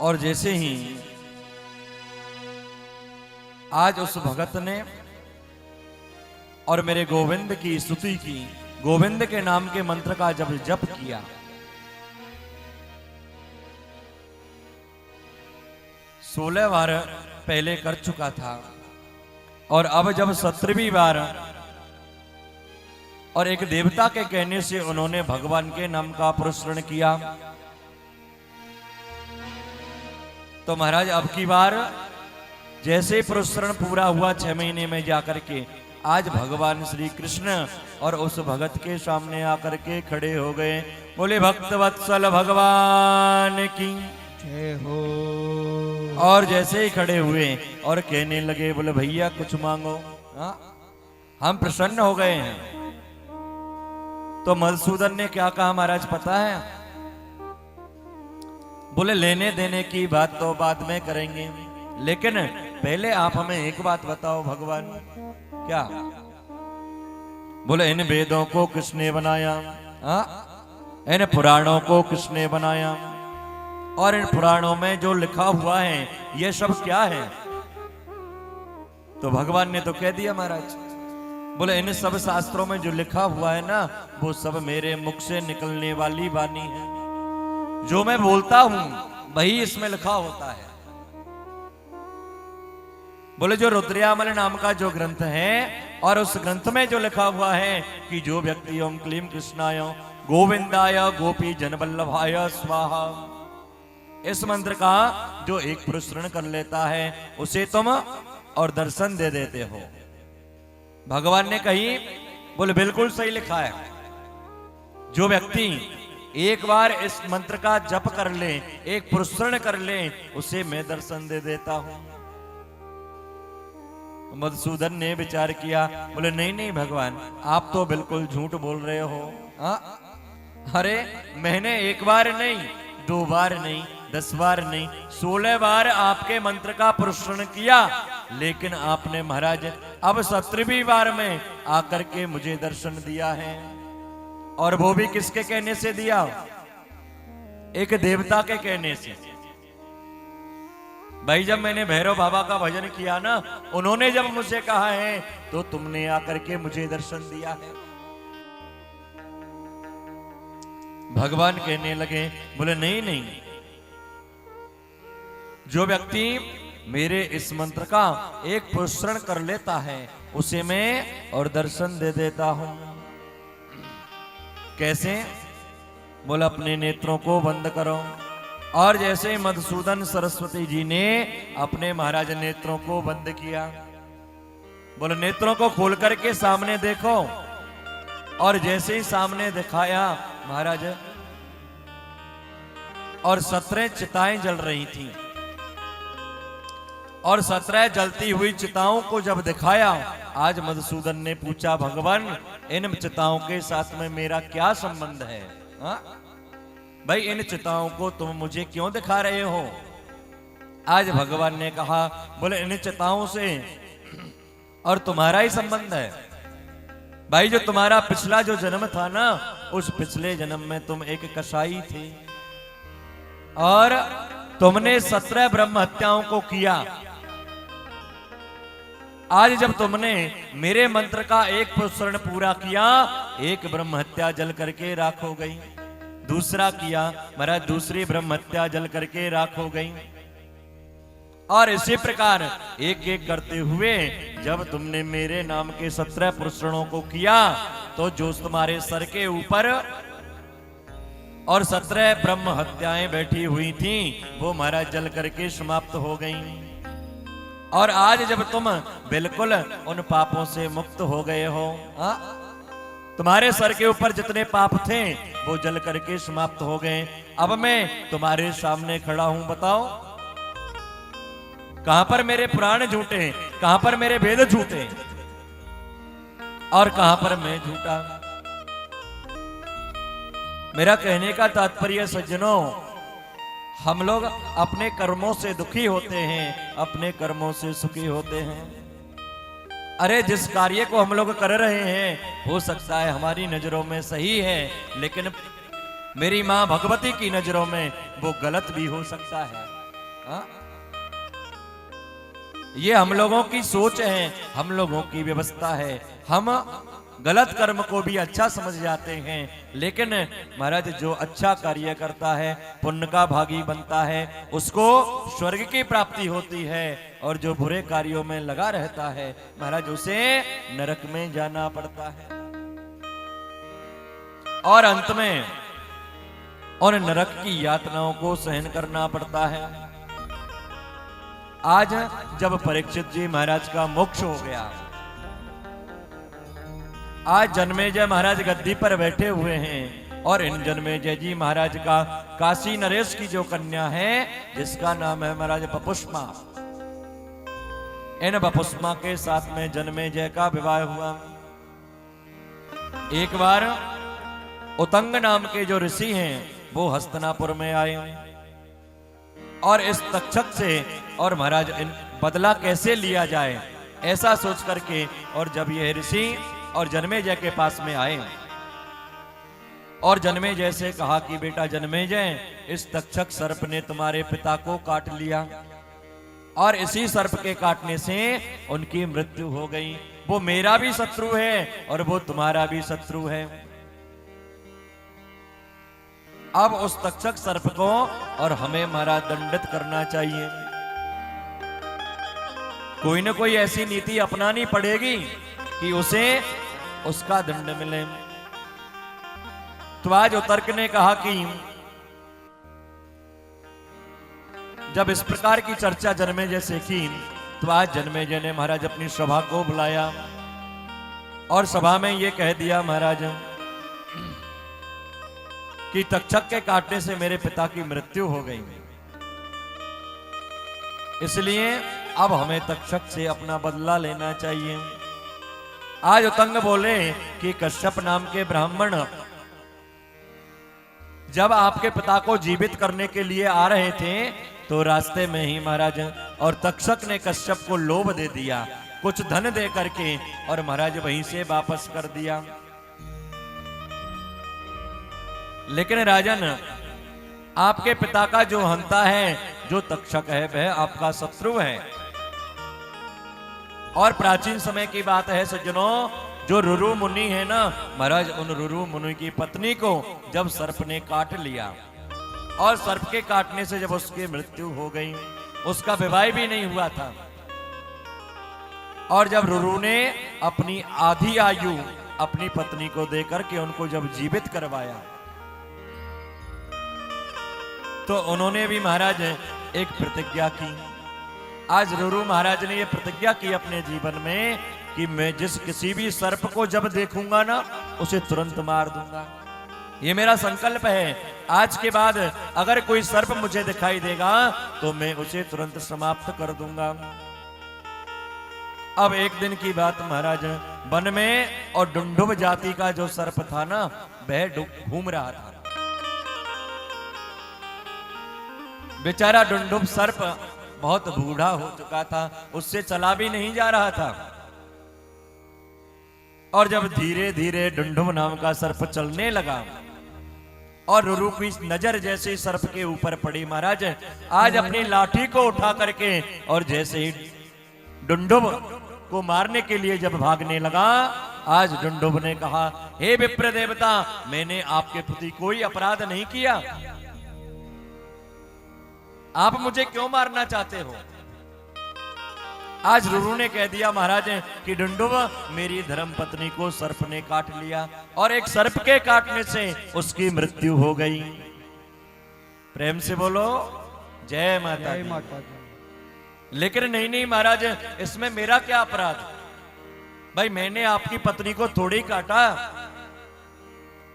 और जैसे ही आज उस भगत ने और मेरे गोविंद की स्तुति की, गोविंद के नाम के मंत्र का जब जप किया, 16 बार पहले कर चुका था और अब जब 17वीं बार और एक देवता के कहने से उन्होंने भगवान के नाम का पुरस्करण किया, तो महाराज अब की बार जैसे पुरस्करण पूरा हुआ 6 महीने में जाकर के आज भगवान श्री कृष्ण और उस भगत के सामने आकर के खड़े हो गए। बोले भक्त वत्सल भगवान की जय हो। और जैसे ही खड़े हुए और कहने लगे, बोले भैया कुछ मांगो, हाँ हम प्रसन्न हो गए हैं। तो मधुसूदन ने क्या कहा महाराज पता है? बोले लेने देने की बात तो बाद में करेंगे, लेकिन पहले आप हमें एक बात बताओ भगवान। क्या? बोले इन वेदों को किसने बनाया? हाँ, इन पुराणों को किसने बनाया? और इन पुराणों में जो लिखा हुआ है ये सब क्या है? तो भगवान ने तो कह दिया महाराज, बोले इन सब शास्त्रों में जो लिखा हुआ है ना, वो सब मेरे मुख से निकलने वाली वाणी है। जो मैं बोलता हूं वही इसमें लिखा होता है। बोले जो रुद्रयामल नाम का जो ग्रंथ है और उस ग्रंथ में जो लिखा हुआ है कि जो व्यक्ति ओम क्लीम कृष्णाय गोविंदाय गोपी जनवल्लभाय स्वाहा, इस मंत्र का जो एक पुरस्करण कर लेता है उसे तुम और दर्शन दे देते हो। भगवान ने कही, बोले बिल्कुल सही लिखा है। जो व्यक्ति एक बार इस मंत्र का जप कर ले, एक पुरस्करण कर ले, उसे मैं दर्शन दे देता हूं। मधुसूदन ने विचार किया, बोले नहीं नहीं भगवान, आप तो बिल्कुल झूठ बोल रहे हो। अरे मैंने एक बार नहीं, 2 बार नहीं, 10 बार नहीं, 16 बार आपके मंत्र का पुरस्करण किया, लेकिन आपने महाराज अब 17वीं बार में आकर के मुझे दर्शन दिया है। और वो भी किसके कहने से दिया? एक देवता के कहने से। भाई जब मैंने भैरव बाबा का भजन किया ना, उन्होंने जब मुझे कहा है तो तुमने आकर के मुझे दर्शन दिया है। भगवान कहने लगे, बोले नहीं नहीं, जो व्यक्ति मेरे इस मंत्र का एक पुरस्करण कर लेता है उसे मैं और दर्शन दे देता हूं। कैसे? बोला अपने नेत्रों को बंद करो। और जैसे मधुसूदन सरस्वती जी ने अपने महाराज नेत्रों को बंद किया, बोले नेत्रों को खोल करके सामने देखो। और जैसे ही सामने दिखाया महाराज, और 17 चिताएं जल रही थी, और 17 जलती हुई चिताओं को जब दिखाया, आज मधुसूदन ने पूछा, भगवान इन चिताओं के साथ में मेरा क्या संबंध है? भाई इन चिताओं को तुम मुझे क्यों दिखा रहे हो? आज भगवान ने कहा, बोले इन चिताओं से और तुम्हारा ही संबंध है। भाई जो तुम्हारा पिछला जो जन्म था ना, उस पिछले जन्म में तुम एक कसाई थे और तुमने 17 ब्रह्म हत्याओं को किया। आज जब तुमने मेरे मंत्र का एक पुरस्करण पूरा किया, एक ब्रह्म हत्या जल करके राख हो गई, दूसरा किया महाराज, दूसरी ब्रह्म हत्या जल करके राख हो गई। और इसी प्रकार एक एक करते हुए जब तुमने मेरे नाम के 17 पुरस्करणों को किया, तो जो तुम्हारे सर के ऊपर और 17 ब्रह्म हत्याएं बैठी हुई थी, वो महाराज जल करके समाप्त हो गई। और आज जब तुम बिल्कुल उन पापों से मुक्त हो गए हो, तुम्हारे सर के ऊपर जितने पाप थे वो जल करके समाप्त हो गए। अब मैं तुम्हारे सामने खड़ा हूं, बताओ कहां पर मेरे पुराण झूठे, कहां पर मेरे वेद झूठे और कहां पर मैं झूठा? मेरा कहने का तात्पर्य सज्जनों, हम लोग अपने कर्मों से दुखी होते हैं, अपने कर्मों से सुखी होते हैं। अरे जिस कार्य को हम लोग कर रहे हैं हो सकता है हमारी नजरों में सही है, लेकिन मेरी मां भगवती की नजरों में वो गलत भी हो सकता है। हाँ? ये हम लोगों की सोच है, हम लोगों की व्यवस्था है। हम गलत कर्म को भी अच्छा समझ जाते हैं, लेकिन महाराज जो अच्छा कार्य करता है, पुण्य का भागी बनता है, उसको स्वर्ग की प्राप्ति होती है, और जो बुरे कार्यों में लगा रहता है महाराज उसे नरक में जाना पड़ता है, और अंत में और नरक की यातनाओं को सहन करना पड़ता है। आज जब परीक्षित जी महाराज का मोक्ष हो गया, आज जन्मेजय महाराज गद्दी पर बैठे हुए हैं, और इन जन्मेजय जी महाराज का काशी नरेश की जो कन्या है, जिसका नाम है महाराज बपुष्मा, इन बपुष्मा के साथ में जन्मेजय का विवाह हुआ। एक बार उतंग नाम के जो ऋषि हैं वो हस्तिनापुर में आए, और इस तक्षक से और महाराज बदला कैसे लिया जाए ऐसा सोच करके, और जब यह ऋषि और जन्मेजय के पास में आए, और जन्मेजय से कहा कि बेटा जन्मेजय, इस तक्षक सर्प ने तुम्हारे पिता को काट लिया, और इसी सर्प के काटने से उनकी मृत्यु हो गई। वो मेरा भी शत्रु है और वो तुम्हारा भी शत्रु है। अब उस तक्षक सर्प को और हमें महाराज दंडित करना चाहिए। कोई न कोई ऐसी नीति अपनानी पड़ेगी कि उसे उसका दंड मिले। तो आज उतर्क ने कहा कि जब इस प्रकार की चर्चा जन्मेजय से की, तो आज जन्मेजय ने महाराज अपनी सभा को बुलाया, और सभा में ये कह दिया महाराज कि तक्षक के काटने से मेरे पिता की मृत्यु हो गई, इसलिए अब हमें तक्षक से अपना बदला लेना चाहिए। आज उतंग बोले कि कश्यप नाम के ब्राह्मण जब आपके पिता को जीवित करने के लिए आ रहे थे, तो रास्ते में ही महाराज और तक्षक ने कश्यप को लोभ दे दिया, कुछ धन दे करके, और महाराज वहीं से वापस कर दिया। लेकिन राजन, आपके पिता का जो हंता है, जो तक्षक है, वह आपका शत्रु है। और प्राचीन समय की बात है सज्जनों, जो रुरु मुनि है ना महाराज, उन रुरु मुनि की पत्नी को जब सर्प ने काट लिया, और सर्प के काटने से जब उसकी मृत्यु हो गई, उसका विवाह भी नहीं हुआ था, और जब रुरु ने अपनी आधी आयु अपनी पत्नी को देकर के उनको जब जीवित करवाया, तो उन्होंने भी महाराज एक प्रतिज्ञा की। आज रुरु महाराज ने यह प्रतिज्ञा की अपने जीवन में कि मैं जिस किसी भी सर्प को जब देखूंगा ना, उसे तुरंत मार दूंगा। ये मेरा संकल्प है। आज के बाद अगर कोई सर्प मुझे दिखाई देगा तो मैं उसे तुरंत समाप्त कर दूंगा। अब एक दिन की बात महाराज, वन में और डुंडुब जाति का जो सर्प था ना, वह घूम रहा था। बेचारा डुंडुब सर्प बहुत बूढ़ा हो चुका था, उससे चला भी नहीं जा रहा था। और जब धीरे धीरे डुंडुब नाम का सर्प चलने लगा, और रुरु की नजर जैसे सर्प के ऊपर पड़ी महाराज, आज अपनी लाठी को उठा करके और जैसे ही डुंडुब को मारने के लिए जब भागने लगा, आज डुंडुब ने कहा, हे विप्र देवता, मैंने आपके प्रति कोई अपराध नहीं किया, आप मुझे क्यों मारना चाहते हो। आज रुरु ने कह दिया महाराज कि डुंडुब, मेरी धर्म पत्नी को सर्प ने काट लिया, और एक सर्प के काटने से उसकी मृत्यु हो गई। प्रेम से बोलो जय माता दी। लेकिन नहीं महाराज, इसमें मेरा क्या अपराध। भाई मैंने आपकी पत्नी को थोड़ी काटा।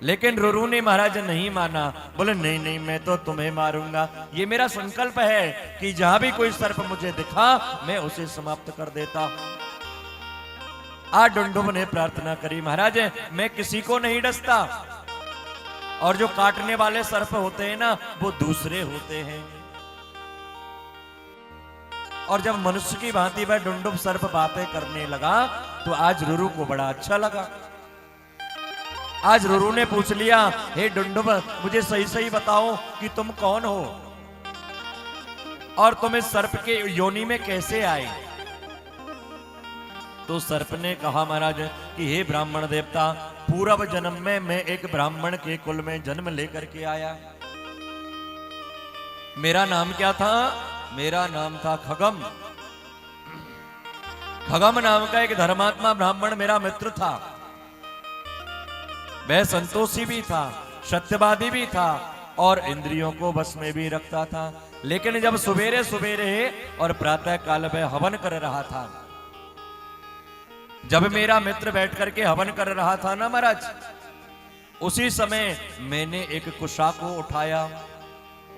लेकिन रुरु ने महाराज नहीं माना, बोले नहीं मैं तो तुम्हें मारूंगा। ये मेरा संकल्प है कि जहां भी कोई सर्प मुझे दिखा मैं उसे समाप्त कर देता हूं। आज डुंडुब ने प्रार्थना करी, महाराज मैं किसी को नहीं डसता, और जो काटने वाले सर्प होते हैं ना, वो दूसरे होते हैं। और जब मनुष्य की भांति वह डुंडुब सर्प बातें करने लगा, तो आज रुरु को बड़ा अच्छा लगा। आज रुरु ने पूछ लिया, हे डुंडुब, मुझे सही सही बताओ कि तुम कौन हो। और तुम इस सर्प के योनि में कैसे आए? तो सर्प ने कहा महाराज कि हे ब्राह्मण देवता, पूर्व जन्म में मैं एक ब्राह्मण के कुल में जन्म लेकर के आया। मेरा नाम क्या था? मेरा नाम था खगम। खगम नाम का एक धर्मात्मा ब्राह्मण मेरा मित्र था। वह संतोषी भी था, सत्यवादी भी था और इंद्रियों को बस में भी रखता था। लेकिन जब सुबेरे सुबेरे और प्रातः काल में हवन कर रहा था, जब मेरा मित्र बैठ करके हवन कर रहा था ना महाराज, उसी समय मैंने एक कुशा को उठाया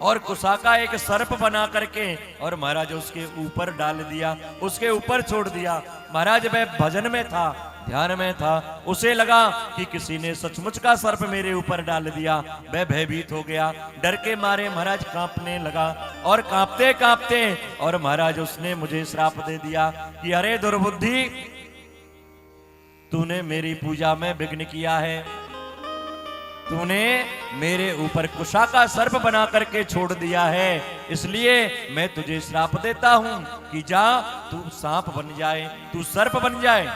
और कुशा का एक सर्प बना करके और महाराज उसके ऊपर डाल दिया, उसके ऊपर छोड़ दिया। महाराज वह भजन में था, ध्यान में था, उसे लगा कि किसी ने सचमुच का सर्प मेरे ऊपर डाल दिया। वह भयभीत हो गया, डर के मारे महाराज कांपने लगा और कांपते कांपते और महाराज उसने मुझे श्राप दे दिया कि अरे दुर्बुद्धि, तूने मेरी पूजा में विघ्न किया है, तूने मेरे ऊपर कुशा का सर्प बना करके छोड़ दिया है, इसलिए मैं तुझे श्राप देता हूं कि जा तू सांप बन जाए, तू सर्प बन जाए।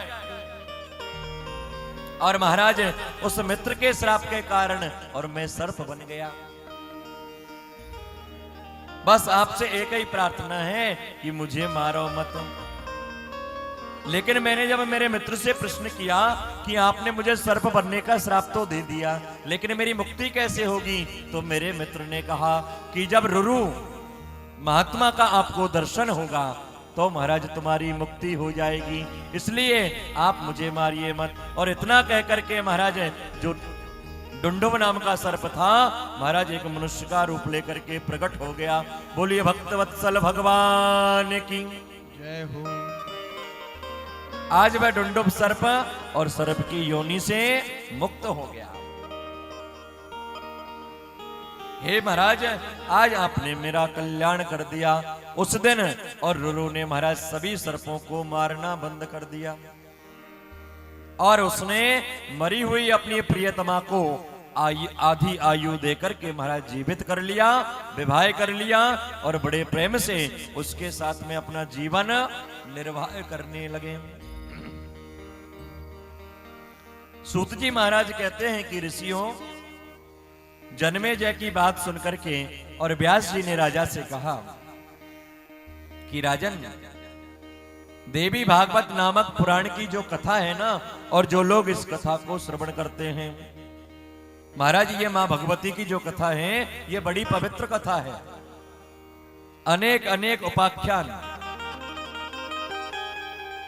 और महाराज उस मित्र के श्राप के कारण और मैं सर्प बन गया। बस आपसे एक ही प्रार्थना है कि मुझे मारो मत। लेकिन मैंने जब मेरे मित्र से प्रश्न किया कि आपने मुझे सर्प बनने का श्राप तो दे दिया, लेकिन मेरी मुक्ति कैसे होगी, तो मेरे मित्र ने कहा कि जब रुरु महात्मा का आपको दर्शन होगा तो महाराज तुम्हारी मुक्ति हो जाएगी, इसलिए आप मुझे मारिए मत। और इतना कह करके महाराज जो डुंडुम नाम का सर्प था, महाराज एक मनुष्य का रूप लेकर के प्रकट हो गया। बोलिए भक्तवत्सल भगवान की जय हो। आज वह डुंडुम सर्प और सर्प की योनि से मुक्त हो गया। हे महाराज, आज आपने मेरा कल्याण कर दिया। उस दिन और रुरु ने महाराज सभी सर्पों को मारना बंद कर दिया और उसने मरी हुई अपनी प्रियतमा को आधी आयु देकर के महाराज जीवित कर लिया, विवाह कर लिया और बड़े प्रेम से उसके साथ में अपना जीवन निर्वाह करने लगे। सूत जी महाराज कहते हैं कि ऋषियों, जन्मेजय की बात सुनकर के और व्यास जी ने राजा से कहा कि राजन, देवी भागवत नामक पुराण की जो कथा है ना, और जो लोग इस कथा को श्रवण करते हैं, महाराज ये मां भगवती की जो कथा है ये बड़ी पवित्र कथा है। अनेक अनेक उपाख्यान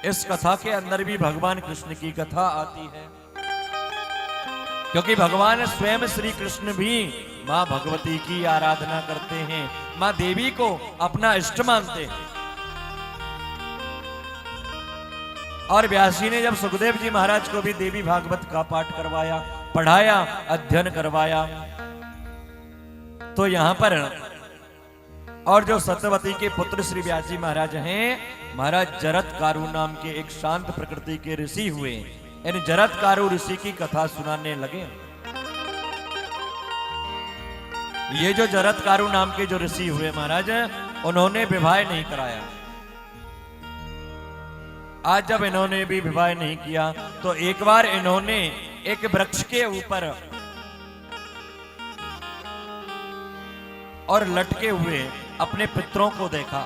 इस कथा के अंदर भी भगवान कृष्ण की कथा आती है, क्योंकि भगवान स्वयं श्री कृष्ण भी मां भगवती की आराधना करते हैं, मां देवी को अपना इष्ट मानते हैं। और व्यास जी ने जब सुखदेव जी महाराज को भी देवी भागवत का पाठ करवाया, पढ़ाया, अध्ययन करवाया, तो यहां पर और जो सत्यवती के पुत्र श्री व्यास जी महाराज हैं, महाराज जरत्कारु नाम के एक शांत प्रकृति के ऋषि हुए, इन जरत्कारु ऋषि की कथा सुनाने लगे। ये जो जरत्कारु नाम के जो ऋषि हुए महाराज, उन्होंने विवाह नहीं कराया। आज जब इन्होंने भी विवाह नहीं किया तो एक बार इन्होंने एक वृक्ष के ऊपर और लटके हुए अपने पितरों को देखा।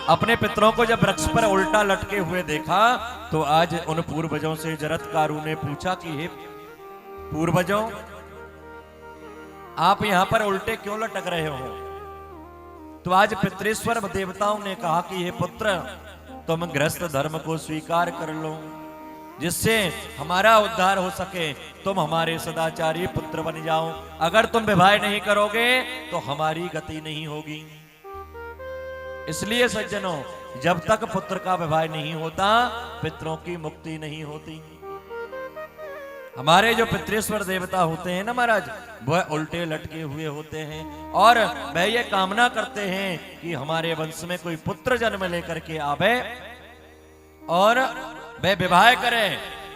अपने पितरों को जब वृक्ष पर उल्टा लटके हुए देखा तो आज उन पूर्वजों से जरत्कारु ने पूछा कि हे पूर्वजों, आप यहां पर उल्टे क्यों लटक रहे हो? तो आज पितृश्वर देवताओं ने कहा कि हे पुत्र, तुम गृहस्थ धर्म को स्वीकार कर लो, जिससे हमारा उद्धार हो सके। तुम हमारे सदाचारी पुत्र बन जाओ। अगर तुम विवाह नहीं करोगे तो हमारी गति नहीं होगी। इसलिए सज्जनों, जब तक पुत्र का विवाह नहीं होता, पितरों की मुक्ति नहीं होती। हमारे जो पितृश्वर देवता होते हैं ना महाराज, वह उल्टे लटके हुए होते हैं और वह ये कामना करते हैं कि हमारे वंश में कोई पुत्र जन्म लेकर के आवे और वह विवाह करे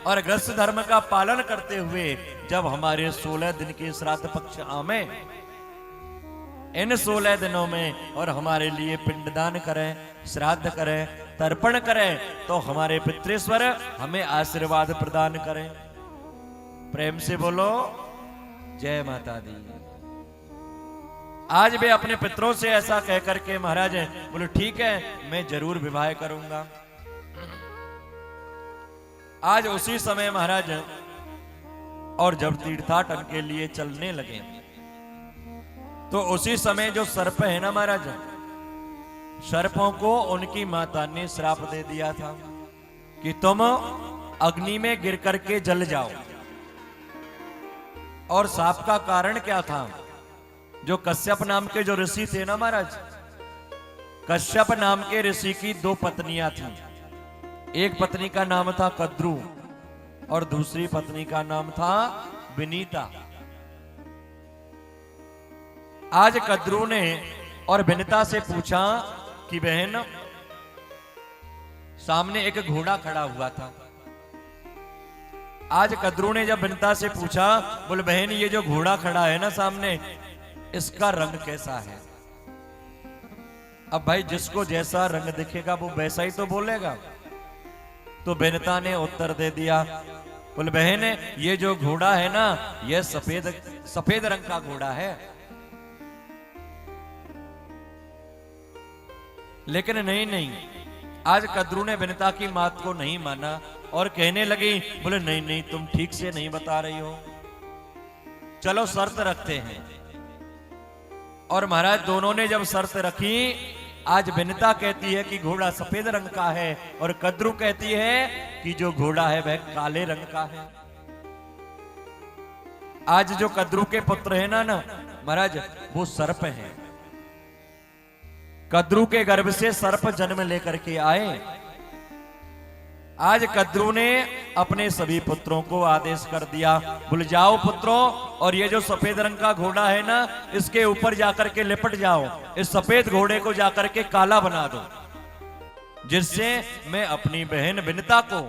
और गृहस्थ धर्म का पालन करते हुए जब हमारे 16 दिन के श्राद्ध पक्ष आवे इन 16 दिनों में और हमारे लिए पिंडदान करें, श्राद्ध करें, तर्पण करें, तो हमारे पितृश्वर हमें आशीर्वाद प्रदान करें। प्रेम से बोलो जय माता दी। आज वे अपने पितरों से ऐसा कह करके महाराज बोले ठीक है, मैं जरूर विवाह करूंगा। आज उसी समय महाराज और जब तीर्थाटन के लिए चलने लगे तो उसी समय जो सर्प है ना महाराज, सर्पों को उनकी माता ने श्राप दे दिया था कि तुम अग्नि में गिर करके जल जाओ। और श्राप का कारण क्या था? जो कश्यप नाम के जो ऋषि थे ना महाराज, कश्यप नाम के ऋषि की 2 पत्नियां थीं। एक पत्नी का नाम था कद्रु और दूसरी पत्नी का नाम था विनीता। आज कद्रु ने और विनीता से पूछा कि बहन, सामने एक घोड़ा खड़ा हुआ था। आज कद्रु ने जब विनीता से पूछा, बोले बहन ये जो घोड़ा खड़ा है ना सामने, इसका रंग कैसा है? अब भाई जिसको जैसा रंग दिखेगा वो वैसा ही तो बोलेगा। तो विनीता ने उत्तर दे दिया, बोले बहन ये जो घोड़ा है ना, ये सफेद रंग का घोड़ा है। लेकिन नहीं, आज कद्रु ने विनीता की बात को नहीं माना और कहने लगी, बोले नहीं तुम ठीक से नहीं बता रही हो, चलो शर्त रखते हैं। और महाराज दोनों ने जब शर्त रखी, आज विनीता कहती है कि घोड़ा सफेद रंग का है और कद्रु कहती है कि जो घोड़ा है वह काले रंग का है। आज जो कद्रु के पुत्र है ना महाराज, वो सर्प है। कद्रु के गर्भ से सर्प जन्म लेकर के आए। आज कद्रु ने अपने सभी पुत्रों को आदेश कर दिया, बोले जाओ पुत्रों, और ये जो सफेद रंग का घोड़ा है ना, इसके ऊपर जाकर के लिपट जाओ, इस सफेद घोड़े को जाकर के काला बना दो, जिससे मैं अपनी बहन विनीता को,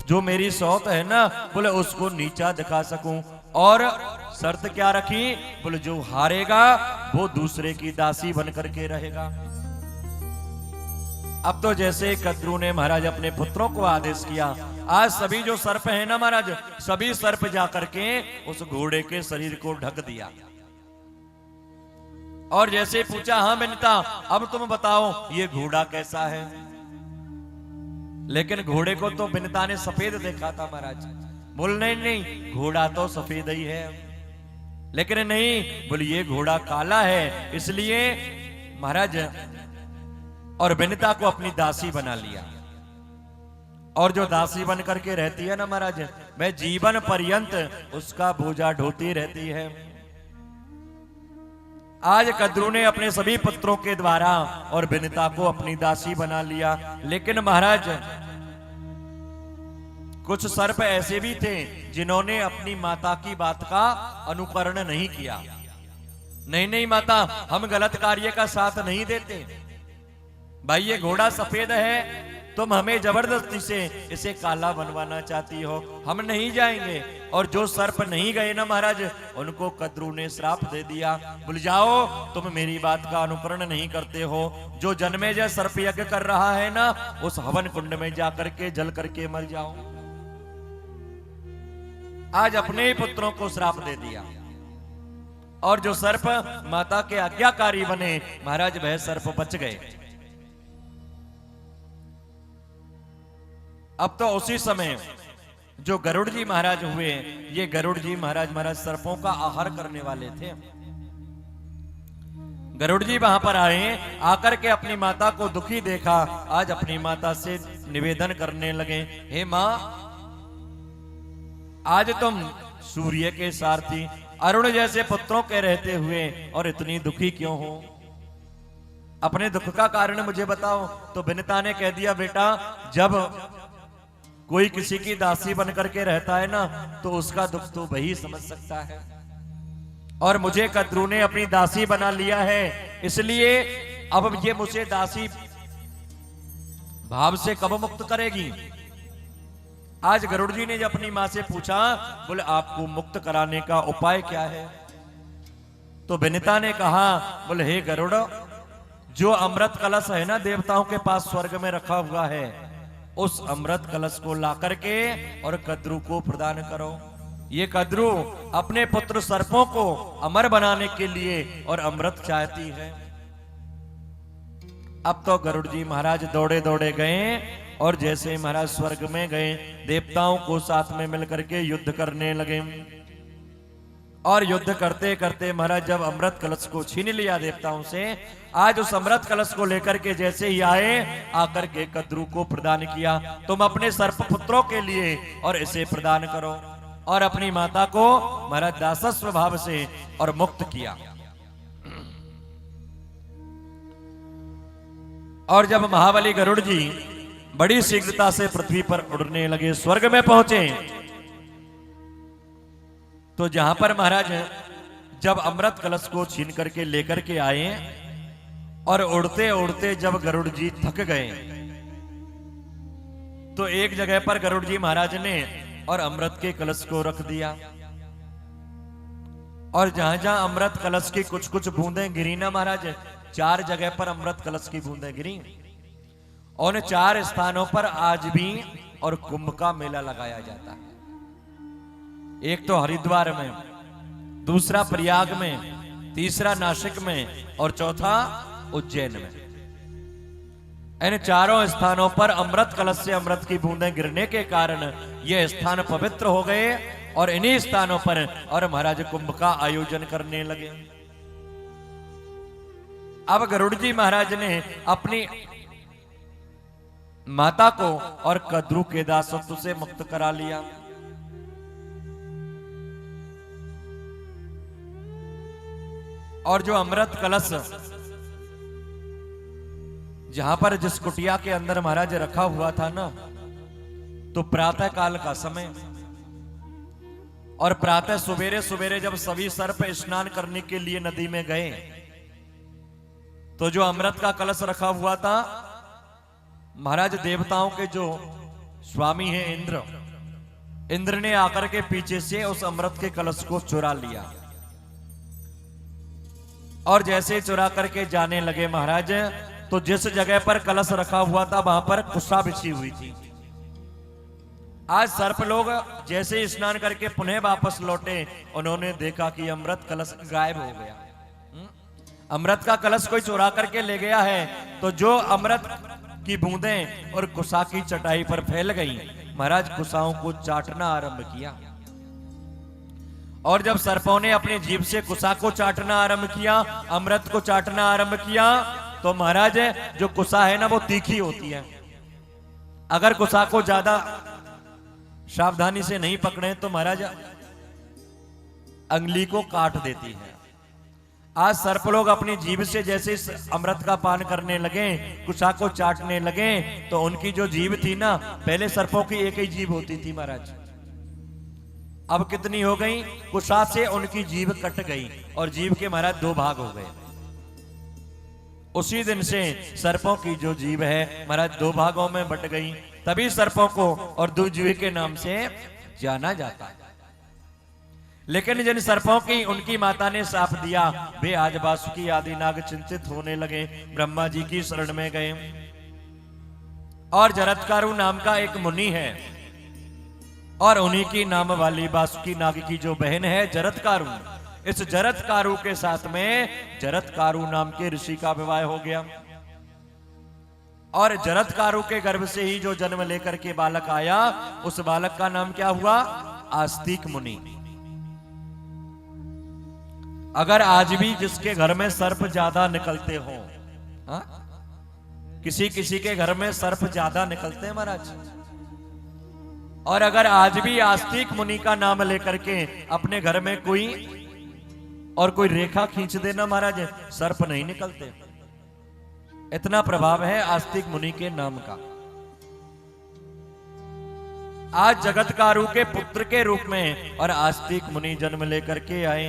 जो मेरी सौत है ना, बोले उसको नीचा दिखा सकूं। और शर्त क्या रखी? बोले जो हारेगा वो दूसरे की दासी बनकर के रहेगा। अब तो जैसे कद्रु ने महाराज अपने पुत्रों को आदेश किया, आज सभी जो सर्प है ना महाराज, सभी सर्प जाकर के उस घोड़े के शरीर को ढक दिया। और जैसे पूछा, हाँ विनीता अब तुम बताओ ये घोड़ा कैसा है? लेकिन घोड़े को तो विनीता ने सफेद देखा था महाराज। बोल नहीं घोड़ा तो सफेद ही है। लेकिन नहीं, बोले ये घोड़ा काला है। इसलिए महाराज और विनीता को अपनी दासी बना लिया। और जो दासी बन करके रहती है ना महाराज, वह जीवन पर्यंत उसका बोझा ढोती रहती है। आज कद्रु ने अपने सभी पुत्रों के द्वारा और विनीता को अपनी दासी बना लिया। लेकिन महाराज कुछ सर्प ऐसे भी थे जिन्होंने अपनी माता की बात का अनुकरण नहीं किया। नहीं माता, हम गलत कार्य का साथ नहीं देते। भाई ये घोड़ा सफेद है, तुम हमें जबरदस्ती से इसे काला बनवाना चाहती हो, हम नहीं जाएंगे। और जो सर्प नहीं गए ना महाराज, उनको कद्रु ने श्राप दे दिया, बोल जाओ तुम मेरी बात का अनुकरण नहीं करते हो। जो जन्मेजय सर्प यज्ञ कर रहा है ना, उस हवन कुंड में जाकर के जल करके मर जाओ। आज अपने ही पुत्रों को श्राप दे दिया। और जो सर्प माता के आज्ञाकारी बने महाराज, वह सर्प बच गए। अब तो उसी समय जो गरुड़ जी महाराज हुए, ये गरुड़ जी महाराज सर्पों का आहार करने वाले थे। गरुड़ जी वहां पर आए, आकर के अपनी माता को दुखी देखा। आज अपनी माता से निवेदन करने लगे, हे मां, आज तुम सूर्य के सारथी अरुण जैसे पुत्रों के रहते हुए और इतनी दुखी क्यों हो? अपने दुख का कारण मुझे बताओ। तो विनीता ने कह दिया, बेटा जब कोई किसी की दासी बनकर के रहता है ना, तो उसका दुख तो वही समझ सकता है। और मुझे कद्रु ने अपनी दासी बना लिया है, इसलिए अब ये मुझे दासी भाव से कब मुक्त करेगी? आज गरुड़ जी ने जब अपनी मां से पूछा, बोले आपको मुक्त कराने का उपाय क्या है? तो विनिता ने कहा, बोले हे गरुड़, जो अमृत कलश है ना देवताओं के पास स्वर्ग में रखा हुआ है, उस अमृत कलश को ला करके और कद्रू को प्रदान करो। ये कद्रू अपने पुत्र सर्पों को अमर बनाने के लिए और अमृत चाहती है। अब तो गरुड़ जी महाराज दौड़े दौड़े गए और जैसे महाराज स्वर्ग में गए, देवताओं को साथ में मिलकर के युद्ध करने लगे। और युद्ध करते करते महाराज जब अमृत कलश को छीन लिया देवताओं से, आज उस अमृत कलश को लेकर के जैसे ही आए, आकर के कद्रू को प्रदान किया, तुम अपने सर्प पुत्रों के लिए और इसे प्रदान करो। और अपनी माता को महाराज दासस्व भाव से और मुक्त किया। और जब महाबली गरुड़ जी बड़ी शीघ्रता से पृथ्वी पर उड़ने लगे, स्वर्ग में पहुंचे, तो जहां पर महाराज जब अमृत कलश को छीन करके लेकर के आए और उड़ते उड़ते जब गरुड़ जी थक गए, तो एक जगह पर गरुड़ जी महाराज ने और अमृत के कलश को रख दिया। और जहां जहां अमृत कलश की कुछ कुछ बूंदें गिरी ना महाराज, 4 जगह पर अमृत कलश की बूंदें गिरी। और 4 स्थानों पर आज भी और कुंभ का मेला लगाया जाता है। एक तो हरिद्वार में, दूसरा प्रयाग में, तीसरा नासिक में और चौथा उज्जैन में। इन 4 स्थानों पर अमृत कलश से अमृत की बूंदें गिरने के कारण ये स्थान पवित्र हो गए और इन्हीं स्थानों पर और महाराज कुंभ का आयोजन करने लगे। अब गरुड़ जी महाराज ने अपनी माता को और कद्रू के दासत्व से मुक्त करा लिया। और जो अमृत कलश जहां पर जिस कुटिया के अंदर महाराज रखा हुआ था ना, तो प्रातः काल का समय, और प्रातः सुबेरे सुबेरे जब सभी सर्प स्नान करने के लिए नदी में गए, तो जो अमृत का कलश रखा हुआ था, महाराज देवताओं के जो स्वामी हैं इंद्र ने आकर के पीछे से उस अमृत के कलश को चुरा लिया। और जैसे चुरा करके जाने लगे महाराज, तो जिस जगह पर कलश रखा हुआ था वहां पर कुसा बिछी हुई थी। आज सर्प लोग जैसे ही स्नान करके पुनः वापस लौटे, उन्होंने देखा कि अमृत कलश गायब हो गया। अमृत का कलश कोई चुरा करके ले गया है। तो जो अमृत की बूंदें और कुसा की चटाई पर फैल गई, महाराज कुसाओं को चाटना आरंभ किया। और जब सर्पों ने अपनी जीभ से कुसा को चाटना आरंभ किया, अमृत को चाटना आरंभ किया, तो महाराज जो कुसा है ना वो तीखी होती है। अगर कुसा को ज्यादा सावधानी से नहीं पकड़े तो महाराज अंगुली को काट देती है। आज सर्प लोग अपनी जीभ से जैसे इस अमृत का पान करने लगे, कुसा को चाटने लगे, तो उनकी जो जीभ थी ना, पहले सर्पों की एक ही जीभ होती थी महाराज, अब कितनी हो गई? कुसा से उनकी जीभ कट गई और जीभ के महाराज 2 भाग हो गए। उसी दिन से सर्पों की जो जीभ है महाराज 2 भागों में बट गई। तभी सर्पों को और द्विजीवी के नाम से जाना जाता है। लेकिन जिन सर्पों की उनकी माता ने साफ दिया, वे आज वासुकी आदि नाग चिंतित होने लगे, ब्रह्मा जी की शरण में गए। और जरत्कारु नाम का एक मुनि है, और उन्हीं की नाम वाली वासुकी नाग की जो बहन है जरत्कारु, इस जरत्कारु के साथ में जरत्कारु नाम के ऋषि का विवाह हो गया। और जरत्कारु के गर्भ से ही जो जन्म लेकर के बालक आया, उस बालक का नाम क्या हुआ? आस्तिक मुनि। अगर आज भी जिसके घर में सर्प ज्यादा निकलते हो, किसी किसी के घर में सर्प ज्यादा निकलते हैं महाराज, और अगर आज भी आस्तिक मुनि का नाम लेकर के अपने घर में कोई रेखा खींच देना महाराज, सर्प नहीं निकलते। इतना प्रभाव है आस्तिक मुनि के नाम का। आज जगतकारु के पुत्र के रूप में और आस्तिक मुनि जन्म लेकर के आए।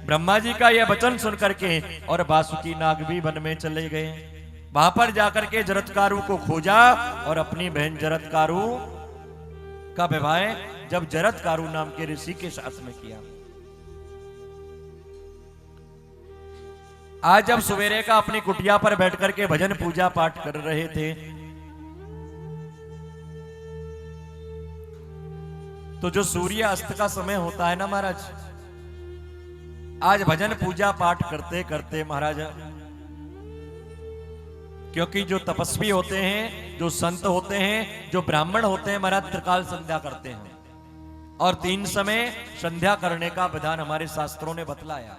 ब्रह्मा जी का यह वचन सुन करके और वासुकी नाग भी वन में चले गए। वहां पर जाकर के जरत्कारु को खोजा और अपनी बहन जरत्कारु का विवाह जब जरत्कारु नाम के ऋषि के साथ में किया। आज जब सवेरे का अपनी कुटिया पर बैठ करके भजन पूजा पाठ कर रहे थे, तो जो सूर्य अस्त का समय होता है ना महाराज, आज भजन पूजा पाठ करते करते महाराज, क्योंकि जो तपस्वी होते हैं, जो संत होते हैं, जो ब्राह्मण होते हैं महाराज, त्रिकाल संध्या करते हैं और 3 समय संध्या करने का विधान हमारे शास्त्रों ने बतलाया।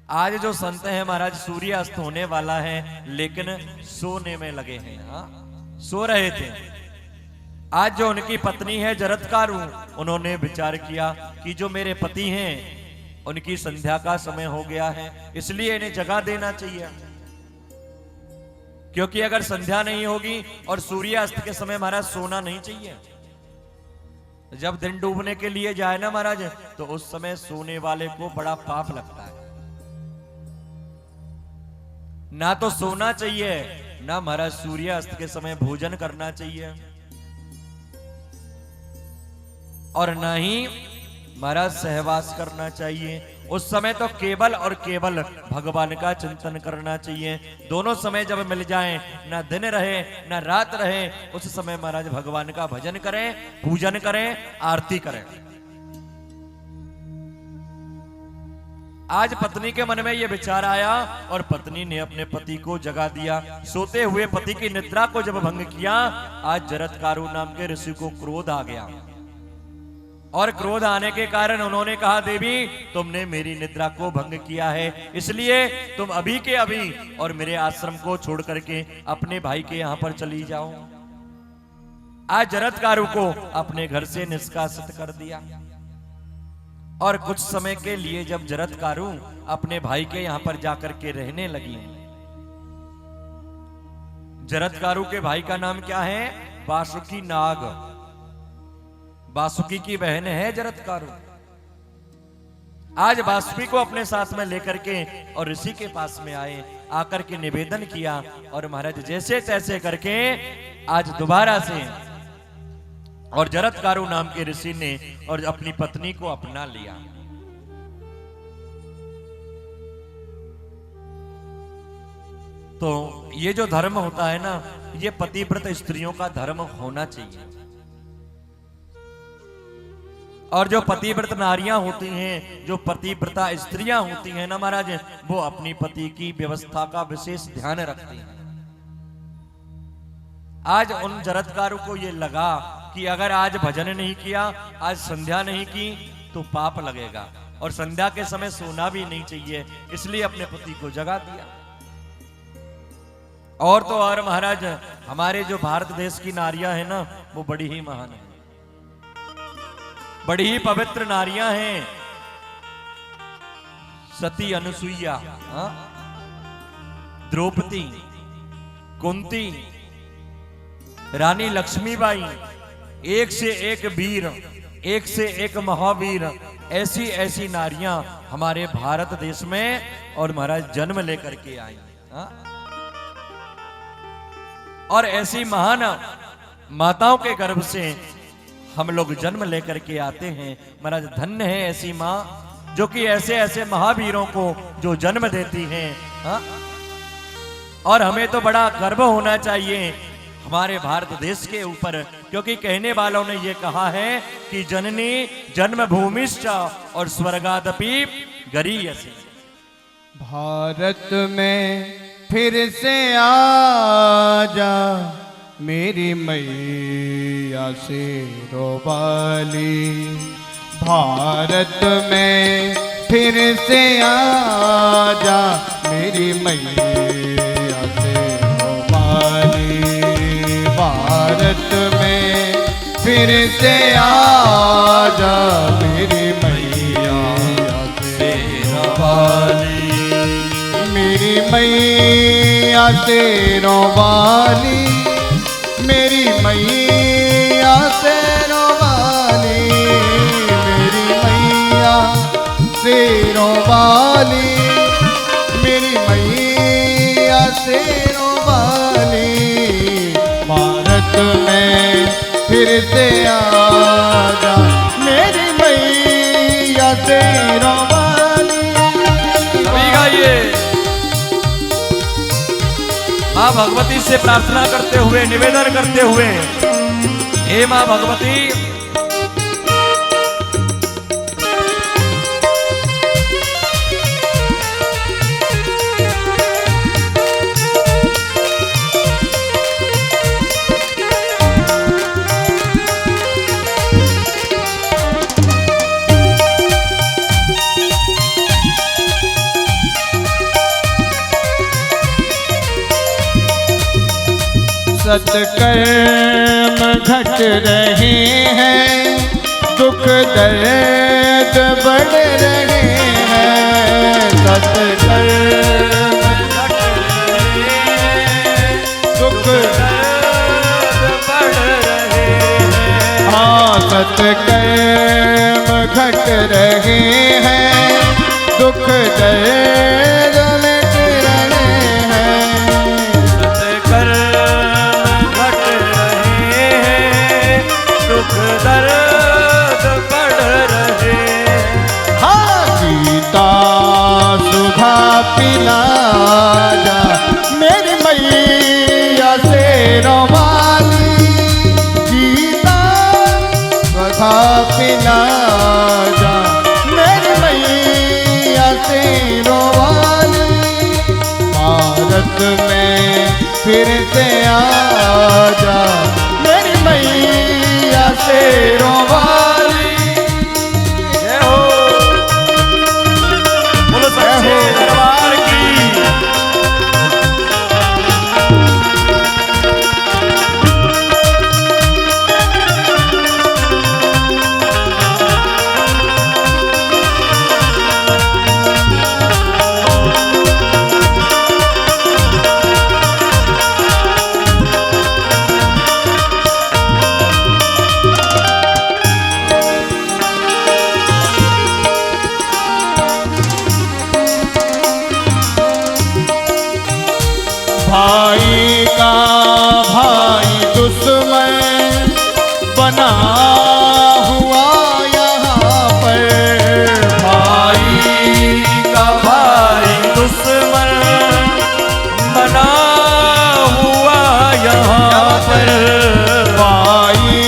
आज जो संत हैं महाराज, सूर्य अस्त होने वाला है लेकिन सोने में लगे हैं। सो रहे थे। आज जो उनकी पत्नी है जरत्कारु, उन्होंने विचार किया कि जो मेरे पति हैं उनकी संध्या का समय हो गया है, इसलिए इन्हें जगा देना चाहिए, क्योंकि अगर संध्या नहीं होगी और सूर्य अस्त के समय महाराज सोना नहीं चाहिए। जब दिन डूबने के लिए जाए ना महाराज, तो उस समय सोने वाले को बड़ा पाप लगता है। ना तो सोना चाहिए, ना महाराज सूर्यास्त के समय भोजन करना चाहिए, और ना ही महाराज सहवास करना चाहिए। उस समय तो केवल और केवल भगवान का चिंतन करना चाहिए। दोनों समय जब मिल जाएं, ना दिन रहे ना रात रहे, उस समय महाराज भगवान का भजन करें, पूजन करें, आरती करें। आज पत्नी के मन में यह विचार आया और पत्नी ने अपने पति को जगा दिया। सोते हुए पति की निद्रा को जब भंग किया, आज जरत्कारु नाम के ऋषि को क्रोध आ गया, और क्रोध आने के कारण उन्होंने कहा, देवी तुमने मेरी निद्रा को भंग किया है, इसलिए तुम अभी के अभी और मेरे आश्रम को छोड़ करके अपने भाई के यहां पर चली जाओ। आज जरत्कारु को अपने घर से निष्कासित कर दिया। और कुछ समय के लिए जब जरत्कारु अपने भाई के यहां पर जाकर के रहने लगी, जरत्कारु के भाई का नाम क्या है? वासुकी नाग। वासुकी की बहन है जरत्कारु। आज वासुकी को अपने साथ में लेकर के और ऋषि के पास में आए, आकर के निवेदन किया, और महाराज जैसे तैसे करके आज दोबारा से और जरत्कारु नाम के ऋषि ने और अपनी पत्नी को अपना लिया। तो ये जो धर्म होता है ना, ये पतिव्रत स्त्रियों का धर्म होना चाहिए। और जो पतिव्रत नारियां होती हैं, जो पतिव्रता स्त्रियां होती हैं ना महाराज, वो अपनी पति की व्यवस्था का विशेष ध्यान रखती हैं। आज उन जरत्कारु को ये लगा कि अगर आज भजन नहीं किया, आज संध्या नहीं की, तो पाप लगेगा, और संध्या के समय सोना भी नहीं चाहिए, इसलिए अपने पति को जगा दिया। और तो और महाराज, हमारे जो भारत देश की नारियां हैं ना, वो बड़ी ही महान है, बड़ी ही पवित्र नारियां हैं। सती अनुसुईया, द्रौपदी, कुंती, रानी लक्ष्मीबाई, एक से एक वीर, एक से एक महावीर, ऐसी ऐसी नारियां हमारे भारत देश में और महाराज जन्म लेकर के आई। और ऐसी महान माताओं के गर्भ से हम लोग जन्म लेकर के आते हैं। महाराज धन्य है ऐसी मां, जो कि ऐसे ऐसे महावीरों को जो जन्म देती हैं। और हमें तो बड़ा गर्व होना चाहिए हमारे भारत देश के ऊपर, क्योंकि कहने वालों ने ये कहा है कि जननी जन्मभूमिश्च और स्वर्गादपि गरीयसी। भारत में फिर से आजा मेरी मैया शेरों वाली, भारत में फिर से आजा मेरी मैया शेरों वाली, भारत में फिर से आजा मेरी मैया शेरों वाली, मेरी मैया शेरों वाली, मेरी मैया शेरों वाली, मेरी मैया शेरों वाली, मेरी मैया शेरों वाली, भारत में फिर से आजा मेरी मैया शेरों वाली। सभी गाइए। माँ भगवती से प्रार्थना करते हुए, निवेदन करते हुए, हे माँ भगवती, सत्कर्म घट रहे हैं, दुख दर्द बढ़ रहे हैं। सत्कर्म घट रहे हैं, दुख दर्द बढ़ रहे हैं। हाँ, सत्कर्म घट रहे हैं, दुख दर्द मिट रहे हैं। दर्द बढ़ रहे। हाँ, गीता सुधा पिला जा मेरी मैया से रोवाली। गीता सुधा पिला जा मेरी मैया से रोवाली। भारत में फिर से आ जा मेरी मैया से रोवाली। जय हो, बोलो सच्चे दरबार की। भाई का भाई दुश्मन बना हुआ यहाँ पर। भाई का भाई दुश्मन बना हुआ यहाँ पर। भाई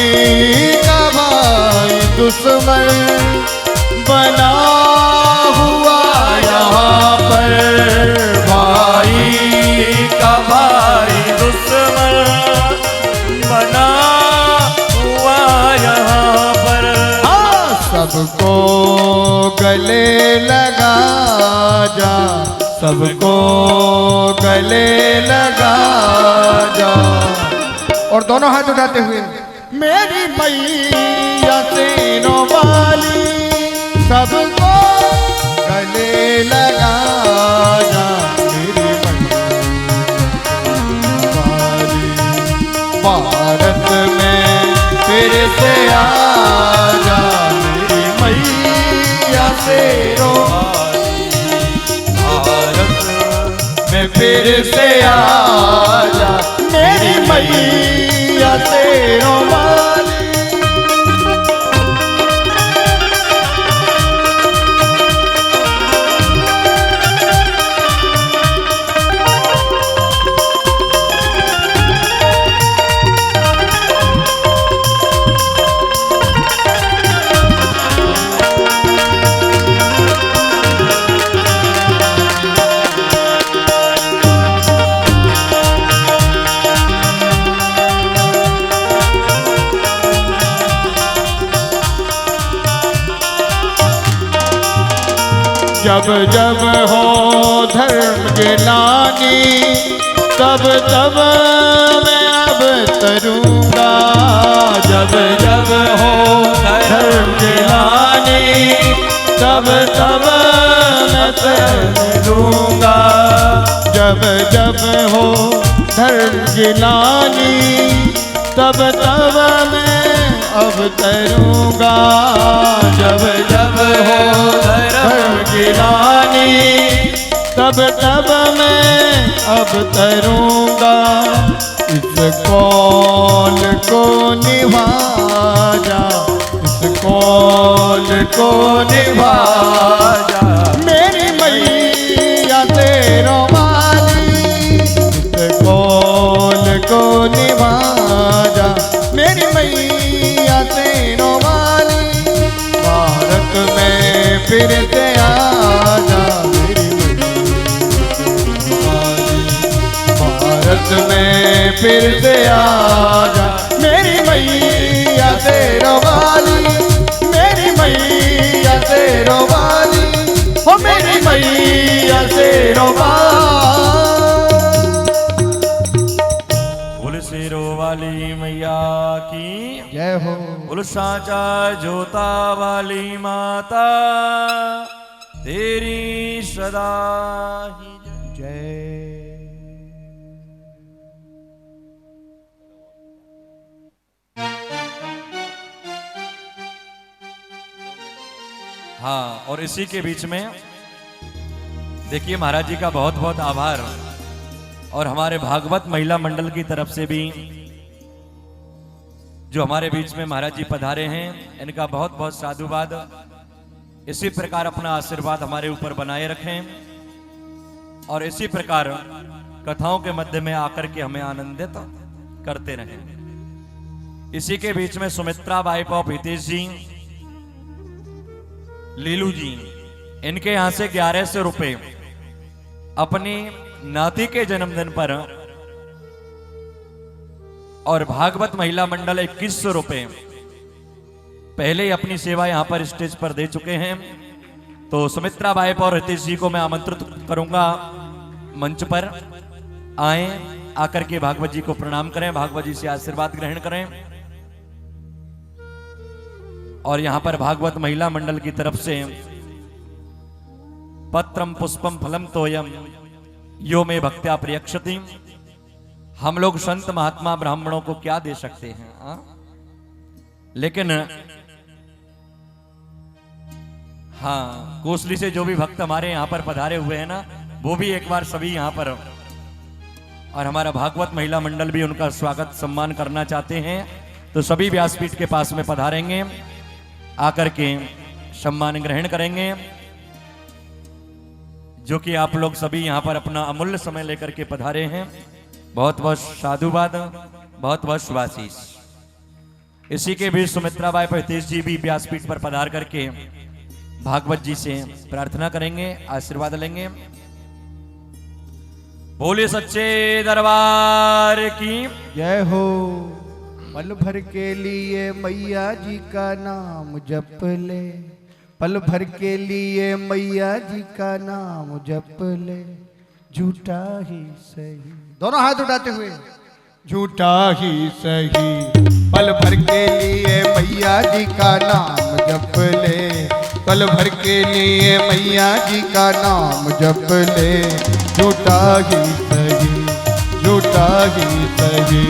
का भाई दुश्मन बना हुआ यहाँ पर। भाई का भाई दुश्मन बना हुआ यहाँ पर। हाँ, सबको गले लगा जा, सबको गले लगा जा। और दोनों हाथ उठाते हुए मेरी मैया से रोवाली। सबको गले लगा जा मेरी भारत में फिर से आ जा मेरी मैया से रोवाली। भारत में फिर से आ जा मेरी मैया से रोवाली। जब जब हो धर्म गिलानी, तब तब मैं अब तरूंगा। जब जब हो धर्म गिलानी, तब तब मैं तरूंगा। जब जब हो धर्म गिलानी, तब तब मैं अब तरूंगा। जब जब हो धर्म गिलानी, तब तब मैं अब तरूंगा। इस कौल को निभा जा, इस कौल को निभा जा मेरी मैया से रोवाली। इस कौल फिर से आजा मेरी भारत में फिर से आजा मेरी मैया शेरों वाली, मेरी मैया शेरों वाली, हो मेरी मैया शेरों वाली। बोल शेरों वाली मैया की जय हो। बोल साचा जोता वाली माता तेरी सदा ही जय। हाँ, और इसी के बीच में देखिए महाराज जी का बहुत बहुत आभार, और हमारे भागवत महिला मंडल की तरफ से भी जो हमारे बीच में महाराज जी पधारे हैं, इनका बहुत बहुत साधुवाद। इसी प्रकार अपना आशीर्वाद हमारे ऊपर बनाए रखें, और इसी प्रकार कथाओं के मध्य में आकर के हमें आनंदित करते रहें। इसी के बीच में सुमित्रा बाई पॉप हितेश जी, लीलू जी, इनके यहां से 1100 रुपए अपनी नाती के जन्मदिन पर, और भागवत महिला मंडल 2100 रुपए पहले ही अपनी सेवा यहां पर स्टेज पर दे चुके हैं। तो सुमित्रा बाई और हितेश जी को मैं आमंत्रित करूंगा मंच पर आए, आकर के भागवत जी को प्रणाम करें, भागवत जी से आशीर्वाद ग्रहण करें। और यहां पर भागवत महिला मंडल की तरफ से पत्रम पुष्पम फलम तोयम यो में भक्त्या प्रियक्षति, हम लोग संत महात्मा ब्राह्मणों को क्या दे सकते हैं लेकिन हाँ, कोसली से जो भी भक्त हमारे यहां पर पधारे हुए हैं ना, वो भी एक बार सभी यहां पर, और हमारा भागवत महिला मंडल भी उनका स्वागत सम्मान करना चाहते हैं। तो सभी व्यासपीठ के पास में पधारेंगे, आकर के सम्मान ग्रहण करेंगे, जो कि आप लोग सभी यहां पर अपना अमूल्य समय लेकर के पधारे हैं। बहुत बहुत साधुवाद, बहुत बहुत शुभाशीष। इसी के बीच सुमित्रा बाई हितेश जी भी व्यासपीठ पर पधार करके भागवत जी से प्रार्थना करेंगे, आशीर्वाद लेंगे। बोले सच्चे दरबार की जय हो। पल भर के लिए मैया जी का नाम जप ले, पल भर के लिए मैया जी का नाम जप ले, झूठा ही सही, दोनों हाथ उठाते हुए, झूठा ही सही, पल भर के लिए मैया जी का नाम जप ले, पल भर के लिए मैया जी का नाम जप ले, झूठा ही सही, झूठा ही सही,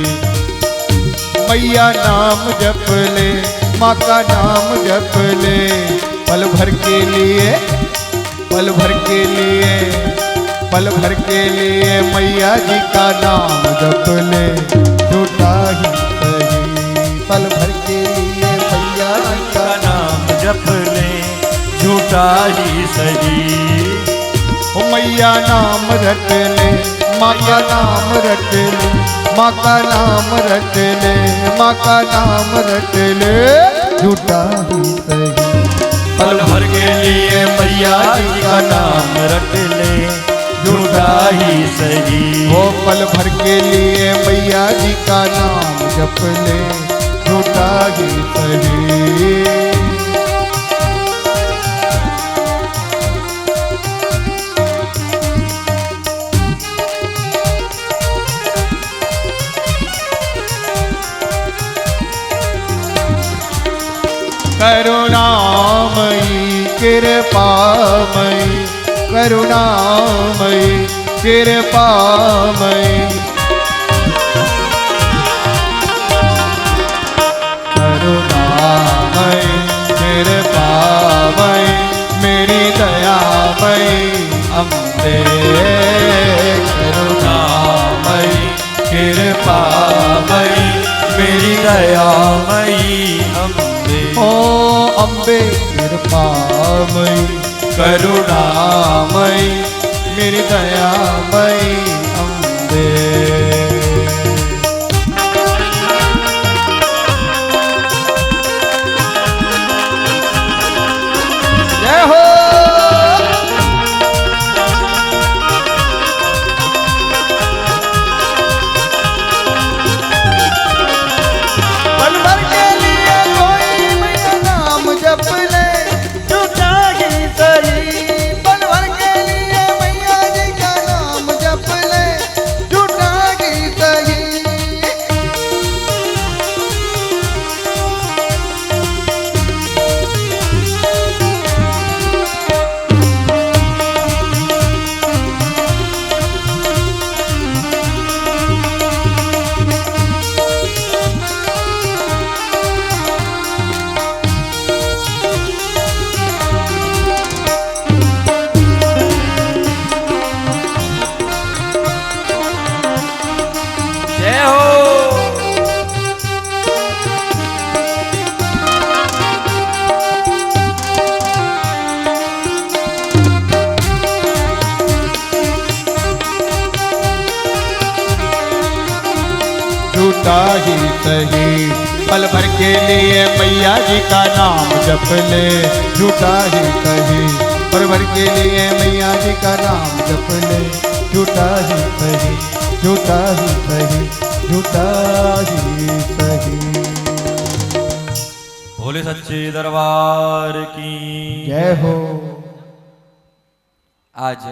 मैया नाम जप ले, माँ का नाम जप ले, पल भर के लिए, पल भर के लिए, पल भर के लिए मैया जी का नाम जप ले, झूठा ही सही, पल भर के लिए मैया जी का नाम जप ले, झूठा ही सही। ओ मैया नाम रट ले, माँ का नाम रट ले, माँ का नाम रट ले, माँ का नाम रट ले, झूठा ही सही, पल भर के लिए मैया जी का नाम रट ले, झूठा ही सही। वो पल भर के लिए मैया जी का नाम जप ले, झूठा ही सही। करुणामयी कृपामयी, करुणामयी कृपामयी, करुणामयी कृपामयी, मेरी दयामयी अम्बे, करुणामयी कृपामयी, मेरी दयामयी अम्बे, ओ अम्बे कृपामयी, करुणामयी, मेरी दयामयी अम्बे। जय हो। पल भर के लिए मैया जी का नाम जप ले, झूठा ही कही। पल भर के लिए मैया जी का नाम जप ले, झूठा ही कही, झूठा ही कही, झूठा ही कही। भोले सच्चे दरबार की जय हो। आज